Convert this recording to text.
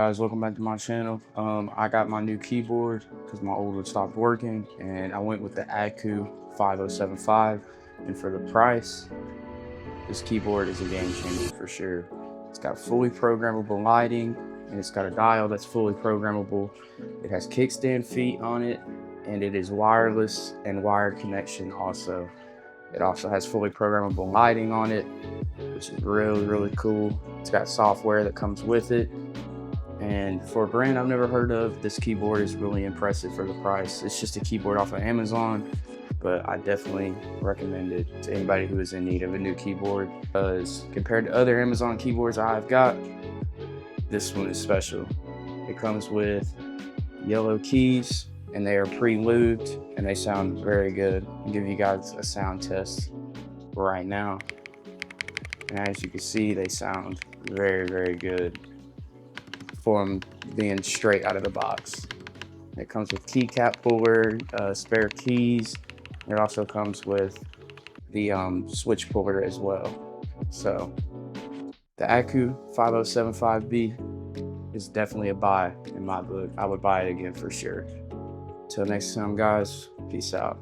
Guys, welcome back to my channel. I got my new keyboard because my old one stopped working, and I went with the AKKO 5075. And for the price, this keyboard is a game changer for sure. It's got fully programmable lighting, and it's got a dial that's fully programmable. It has kickstand feet on it, and it is wireless and wired connection also. It also has fully programmable lighting on it, which is really cool. It's got software that comes with it. And for a brand I've never heard of, this keyboard is really impressive for the price. It's just a keyboard off of Amazon, but I definitely recommend it to anybody who is in need of a new keyboard, because compared to other Amazon keyboards I've got, this one is special. It comes with yellow keys, and they are pre-lubed, and they sound very good. I'll give you guys a sound test right now. And as you can see, they sound very good for them being straight out of the box. It comes with keycap puller, spare keys. It also comes with the switch puller as well. So the AKKO 5075B is definitely a buy in my book. I would buy it again for sure. Till next time, guys, peace out.